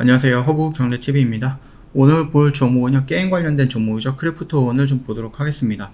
안녕하세요. 허브경제TV입니다. 오늘 볼 종목은요, 게임 관련된 종목이죠. 크래프톤을 좀 보도록 하겠습니다.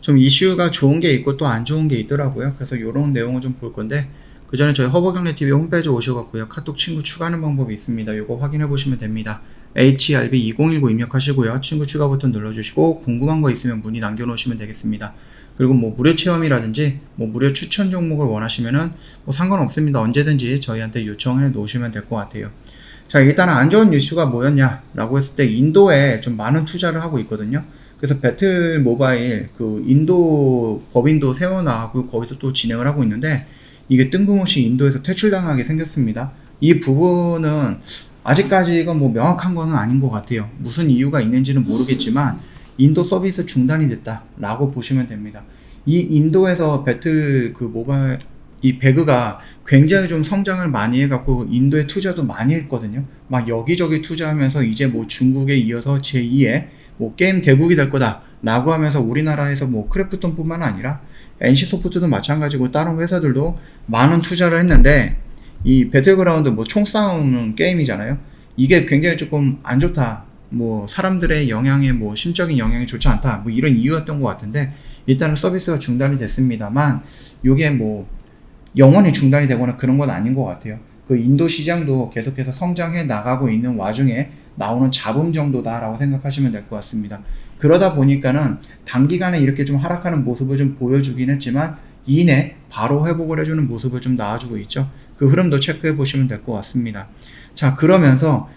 좀 이슈가 좋은 게 있고 또 안 좋은 게 있더라고요. 그래서 이런 내용을 좀 볼 건데, 그 전에 저희 허브경제TV 홈페이지 오셔갖고요, 카톡 친구 추가하는 방법이 있습니다. 이거 확인해 보시면 됩니다. HRB2019 입력하시고요, 친구 추가 버튼 눌러주시고, 궁금한 거 있으면 문의 남겨놓으시면 되겠습니다. 그리고 뭐 무료 체험이라든지 뭐 무료 추천 종목을 원하시면은 뭐 상관없습니다. 언제든지 저희한테 요청해 놓으시면 될 것 같아요. 자, 일단 안 좋은 이슈가 뭐였냐라고 했을 때 인도에 좀 많은 투자를 하고 있거든요. 그래서 배틀 모바일 그 인도 법인도 세워나가고 거기서 또 진행을 하고 있는데 이게 뜬금없이 인도에서 퇴출당하게 생겼습니다. 이 부분은 아직까지가 뭐 명확한 거는 아닌 것 같아요. 무슨 이유가 있는지는 모르겠지만 인도 서비스 중단이 됐다라고 보시면 됩니다. 이 인도에서 배틀 그 모바일 이 배그가 굉장히 좀 성장을 많이 해갖고 인도에 투자도 많이 했거든요. 막 여기저기 투자하면서 이제 뭐 중국에 이어서 제2의 뭐 게임 대국이 될 거다 라고 하면서 우리나라에서 뭐 크래프톤 뿐만 아니라 NC소프트도 마찬가지고 다른 회사들도 많은 투자를 했는데 이 배틀그라운드 뭐 총 싸우는 게임이잖아요. 이게 굉장히 조금 안 좋다. 뭐 사람들의 영향에 뭐 심적인 영향이 좋지 않다. 뭐 이런 이유였던 것 같은데 일단은 서비스가 중단이 됐습니다만 요게 뭐 영원히 중단이 되거나 그런 건 아닌 것 같아요. 그 인도 시장도 계속해서 성장해 나가고 있는 와중에 나오는 잡음 정도다라고 생각하시면 될 것 같습니다. 그러다 보니까는 단기간에 이렇게 좀 하락하는 모습을 좀 보여주긴 했지만 이내 바로 회복을 해주는 모습을 좀 나와주고 있죠. 그 흐름도 체크해 보시면 될 것 같습니다. 자, 그러면서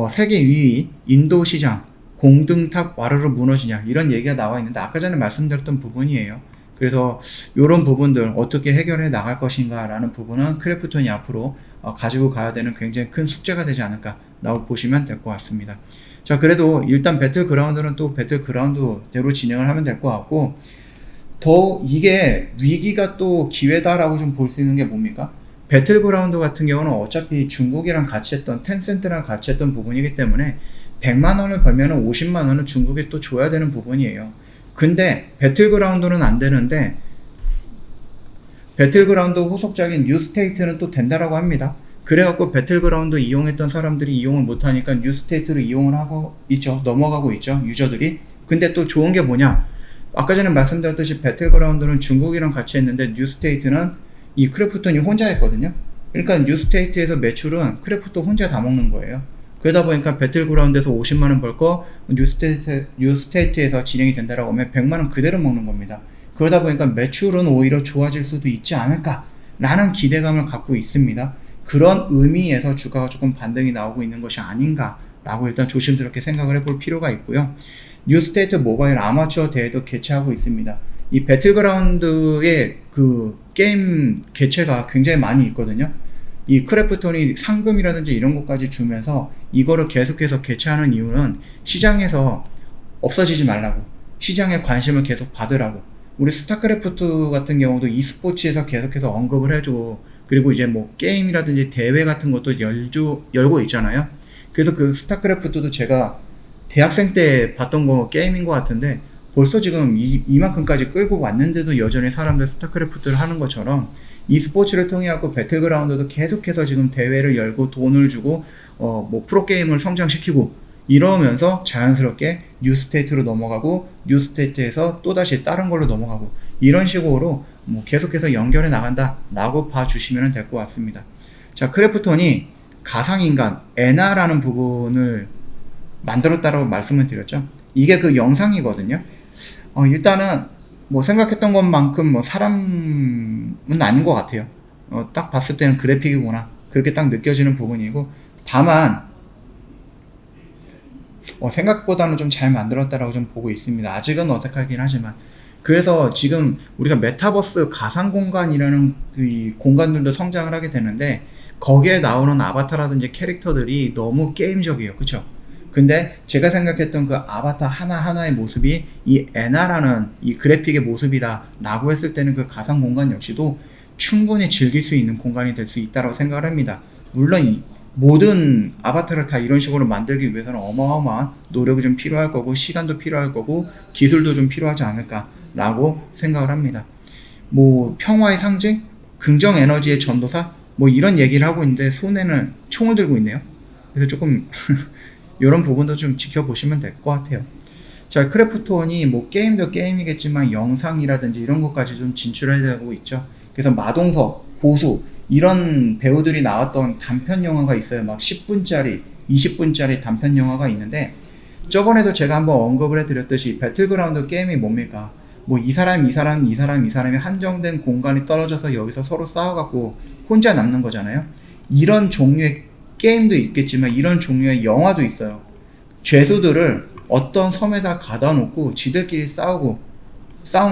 세계 2위 인도 시장 공등탑 와르르 무너지냐 이런 얘기가 나와 있는데 아까 전에 말씀드렸던 부분이에요. 그래서 이런 부분들 어떻게 해결해 나갈 것인가 라는 부분은 크래프톤이 앞으로 가지고 가야 되는 굉장히 큰 숙제가 되지 않을까 라고 보시면 될 것 같습니다. 자, 그래도 일단 배틀그라운드는 또 배틀그라운드대로 진행을 하면 될 것 같고 더 이게 위기가 또 기회다라고 좀 볼 수 있는 게 뭡니까? 배틀그라운드 같은 경우는 어차피 중국이랑 같이 했던 텐센트랑 같이 했던 부분이기 때문에 100만원을 벌면 50만원은 중국에 또 줘야 되는 부분이에요. 근데 배틀그라운드는 안 되는데 배틀그라운드 후속작인 뉴스테이트는 또 된다라고 합니다. 그래갖고 배틀그라운드 이용했던 사람들이 이용을 못하니까 뉴스테이트를 이용을 하고 있죠. 넘어가고 있죠. 유저들이. 근데 또 좋은 게 뭐냐? 아까 전에 말씀드렸듯이 배틀그라운드는 중국이랑 같이 했는데 뉴스테이트는 이 크래프톤이 혼자 했거든요. 그러니까 뉴스테이트에서 매출은 크래프톤 혼자 다 먹는 거예요. 그러다 보니까 배틀그라운드에서 50만원 벌 거 뉴스테이트에서 진행이 된다라고 하면 100만원 그대로 먹는 겁니다. 그러다 보니까 매출은 오히려 좋아질 수도 있지 않을까 라는 기대감을 갖고 있습니다. 그런 의미에서 주가가 조금 반등이 나오고 있는 것이 아닌가 라고 일단 조심스럽게 생각을 해볼 필요가 있고요. 뉴스테이트 모바일 아마추어 대회도 개최하고 있습니다. 이 배틀그라운드의 그 게임 개최가 굉장히 많이 있거든요. 이 크래프톤이 상금이라든지 이런 것까지 주면서 이거를 계속해서 개최하는 이유는 시장에서 없어지지 말라고, 시장에 관심을 계속 받으라고. 우리 스타크래프트 같은 경우도 e스포츠에서 계속해서 언급을 해주고, 그리고 이제 뭐 게임이라든지 대회 같은 것도 열고 있잖아요. 그래서 그 스타크래프트도 제가 대학생 때 봤던 거 게임인 것 같은데 벌써 지금 이만큼까지 끌고 왔는데도 여전히 사람들 스타크래프트를 하는 것처럼 e스포츠를 통해 갖고 배틀그라운드도 계속해서 지금 대회를 열고 돈을 주고 뭐 프로게임을 성장시키고 이러면서 자연스럽게 뉴스테이트로 넘어가고 뉴스테이트에서 또다시 다른 걸로 넘어가고 이런 식으로 뭐 계속해서 연결해 나간다 라고 봐주시면 될 것 같습니다. 자, 크래프톤이 가상인간 에나라는 부분을 만들었다라고 말씀을 드렸죠. 이게 그 영상이거든요. 일단은 뭐 생각했던 것만큼 뭐 사람은 아닌 것 같아요. 딱 봤을 때는 그래픽이구나 그렇게 딱 느껴지는 부분이고 다만 생각보다는 좀 잘 만들었다라고 좀 보고 있습니다. 아직은 어색하긴 하지만 그래서 지금 우리가 메타버스 가상공간이라는 그 공간들도 성장을 하게 되는데 거기에 나오는 아바타라든지 캐릭터들이 너무 게임적이에요. 그쵸? 근데 제가 생각했던 그 아바타 하나하나의 모습이 이 에나라는 이 그래픽의 모습이다 라고 했을 때는 그 가상 공간 역시도 충분히 즐길 수 있는 공간이 될 수 있다고 생각을 합니다. 물론 이 모든 아바타를 다 이런 식으로 만들기 위해서는 어마어마한 노력이 좀 필요할 거고 시간도 필요할 거고 기술도 좀 필요하지 않을까 라고 생각을 합니다. 뭐 평화의 상징? 긍정 에너지의 전도사? 뭐 이런 얘기를 하고 있는데 손에는 총을 들고 있네요. 그래서 조금 이런 부분도 좀 지켜보시면 될 것 같아요. 자, 크래프톤이 뭐 게임도 게임이겠지만 영상이라든지 이런 것까지 좀 진출하고 있죠. 그래서 마동석, 고수 이런 배우들이 나왔던 단편 영화가 있어요. 막 10분짜리, 20분짜리 단편 영화가 있는데, 저번에도 제가 한번 언급을 해드렸듯이 배틀그라운드 게임이 뭡니까? 뭐 이 사람이 한정된 공간에 떨어져서 여기서 서로 싸워갖고 혼자 남는 거잖아요. 이런 종류의 게임도 있겠지만 이런 종류의 영화도 있어요. 죄수들을 어떤 섬에다 가다 놓고 지들끼리 싸움을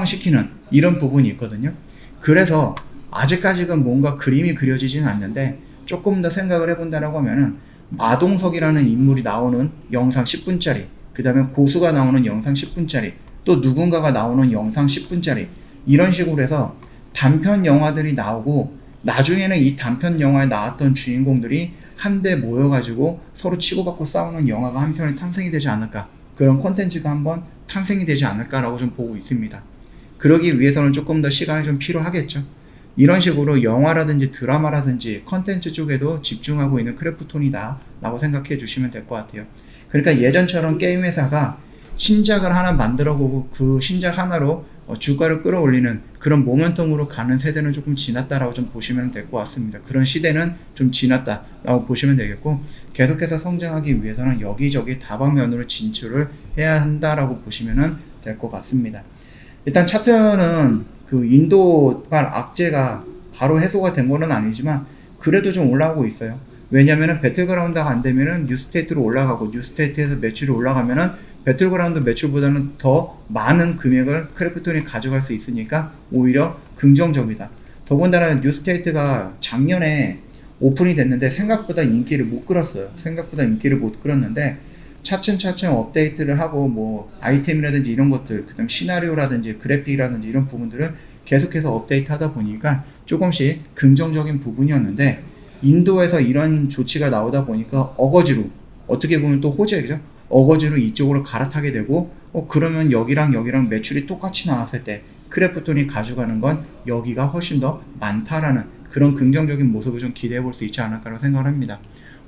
시키는 이런 부분이 있거든요. 그래서 아직까지는 뭔가 그림이 그려지지는 않는데, 조금 더 생각을 해본다라고 하면은 마동석이라는 인물이 나오는 영상 10분짜리, 그 다음에 고수가 나오는 영상 10분짜리, 또 누군가가 나오는 영상 10분짜리, 이런 식으로 해서 단편 영화들이 나오고, 나중에는 이 단편 영화에 나왔던 주인공들이 한데 모여가지고 서로 치고받고 싸우는 영화가 한 편이 탄생이 되지 않을까, 그런 콘텐츠가 한번 탄생이 되지 않을까라고 좀 보고 있습니다. 그러기 위해서는 조금 더 시간이 좀 필요하겠죠. 이런 식으로 영화라든지 드라마라든지 컨텐츠 쪽에도 집중하고 있는 크래프톤이다 라고 생각해 주시면 될 것 같아요. 그러니까 예전처럼 게임 회사가 신작을 하나 만들어 보고 그 신작 하나로 주가를 끌어올리는 그런 모멘텀으로 가는 세대는 조금 지났다라고 좀 보시면 될 것 같습니다. 그런 시대는 좀 지났다라고 보시면 되겠고, 계속해서 성장하기 위해서는 여기저기 다방면으로 진출을 해야 한다라고 보시면 될 것 같습니다. 일단 차트는 그 인도발 악재가 바로 해소가 된 거는 아니지만 그래도 좀 올라오고 있어요. 왜냐면은 배틀그라운드가 안 되면은 뉴스테이트로 올라가고, 뉴스테이트에서 매출이 올라가면은 배틀그라운드 매출보다는 더 많은 금액을 크래프톤이 가져갈 수 있으니까 오히려 긍정적이다. 더군다나 뉴스테이트가 작년에 오픈이 됐는데 생각보다 인기를 못 끌었는데 차츰차츰 업데이트를 하고 뭐 아이템이라든지 이런 것들, 그 다음 시나리오라든지 그래픽이라든지 이런 부분들을 계속해서 업데이트 하다 보니까 조금씩 긍정적인 부분이었는데, 인도에서 이런 조치가 나오다 보니까 어거지로, 어떻게 보면 또 호재죠. 어거지로 이쪽으로 갈아타게 되고, 그러면 여기랑 매출이 똑같이 나왔을 때 크래프톤이 가져가는 건 여기가 훨씬 더 많다라는 그런 긍정적인 모습을 좀 기대해 볼 수 있지 않을까라고 생각을 합니다.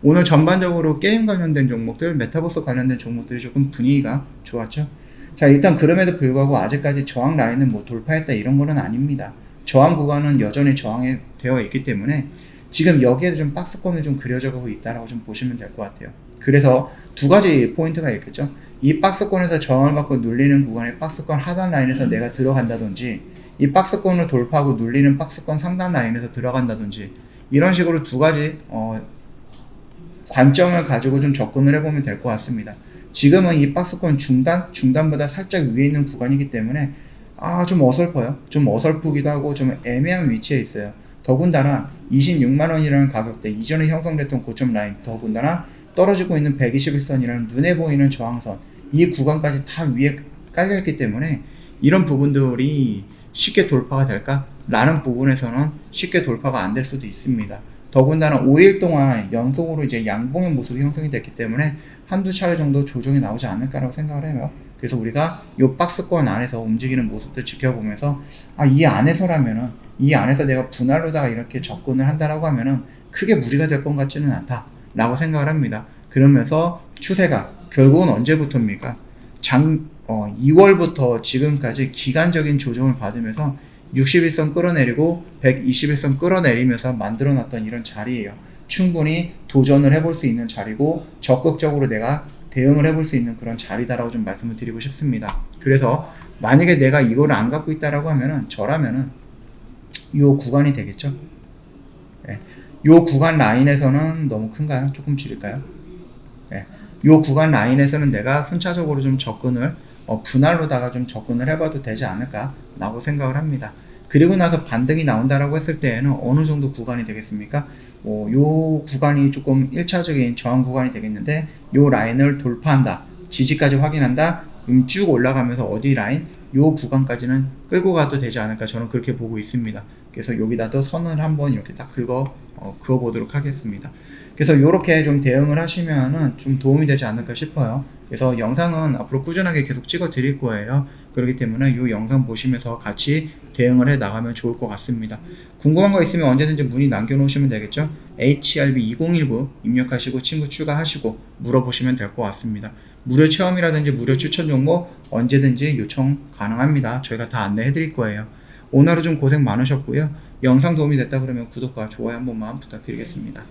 오늘 전반적으로 게임 관련된 종목들, 메타버스 관련된 종목들이 조금 분위기가 좋았죠. 자, 일단 그럼에도 불구하고 아직까지 저항 라인은 뭐 돌파했다 이런 거는 아닙니다. 저항 구간은 여전히 저항이 되어 있기 때문에 지금 여기에도 좀 박스권을 좀 그려져가고 있다라고 좀 보시면 될 것 같아요. 그래서 두 가지 포인트가 있겠죠. 이 박스권에서 저항을 받고 눌리는 구간에 박스권 하단 라인에서 내가 들어간다든지, 이 박스권을 돌파하고 눌리는 박스권 상단 라인에서 들어간다든지, 이런 식으로 두 가지 관점을 가지고 좀 접근을 해보면 될 것 같습니다. 지금은 이 박스권 중단보다 살짝 위에 있는 구간이기 때문에 좀 어설퍼요. 좀 어설프기도 하고 좀 애매한 위치에 있어요. 더군다나 26만원이라는 가격대, 이전에 형성됐던 고점 라인, 더군다나 떨어지고 있는 121선이라는 눈에 보이는 저항선, 이 구간까지 다 위에 깔려있기 때문에 이런 부분들이 쉽게 돌파가 될까? 라는 부분에서는 쉽게 돌파가 안 될 수도 있습니다. 더군다나 5일 동안 연속으로 이제 양봉의 모습이 형성이 됐기 때문에 한두 차례 정도 조정이 나오지 않을까라고 생각을 해요. 그래서 우리가 이 박스권 안에서 움직이는 모습들 지켜보면서 이 안에서 내가 분할로다가 이렇게 접근을 한다라고 하면은 크게 무리가 될 것 같지는 않다 라고 생각을 합니다. 그러면서 추세가 결국은 언제부터입니까? 2월부터 지금까지 기간적인 조정을 받으면서 61선 끌어내리고 121선 끌어내리면서 만들어놨던 이런 자리예요. 충분히 도전을 해볼 수 있는 자리고 적극적으로 내가 대응을 해볼 수 있는 그런 자리다라고 좀 말씀을 드리고 싶습니다. 그래서 만약에 내가 이거를 안 갖고 있다라고 하면은 저라면은 요 구간이 되겠죠. 네. 요 구간 라인에서는 너무 큰가요? 조금 줄일까요? 네. 요 구간 라인에서는 내가 순차적으로 좀 접근을 분할로다가 좀 접근을 해봐도 되지 않을까 라고 생각을 합니다. 그리고 나서 반등이 나온다라고 했을 때에는 어느 정도 구간이 되겠습니까? 요 구간이 조금 1차적인 저항 구간이 되겠는데, 요 라인을 돌파한다, 지지까지 확인한다, 그럼 쭉 올라가면서 어디 라인? 요 구간까지는 끌고 가도 되지 않을까, 저는 그렇게 보고 있습니다. 그래서 여기다도 선을 한번 이렇게 딱 긁어 그어보도록 하겠습니다. 그래서 이렇게 좀 대응을 하시면은 좀 도움이 되지 않을까 싶어요. 그래서 영상은 앞으로 꾸준하게 계속 찍어 드릴 거예요. 그렇기 때문에 이 영상 보시면서 같이 대응을 해 나가면 좋을 것 같습니다. 궁금한 거 있으면 언제든지 문의 남겨놓으시면 되겠죠. HRB2019 입력하시고 친구 추가하시고 물어보시면 될 것 같습니다. 무료 체험이라든지 무료 추천 정보 언제든지 요청 가능합니다. 저희가 다 안내해 드릴 거예요. 오늘 하루 좀 고생 많으셨고요. 영상 도움이 됐다 그러면 구독과 좋아요 한 번만 부탁드리겠습니다.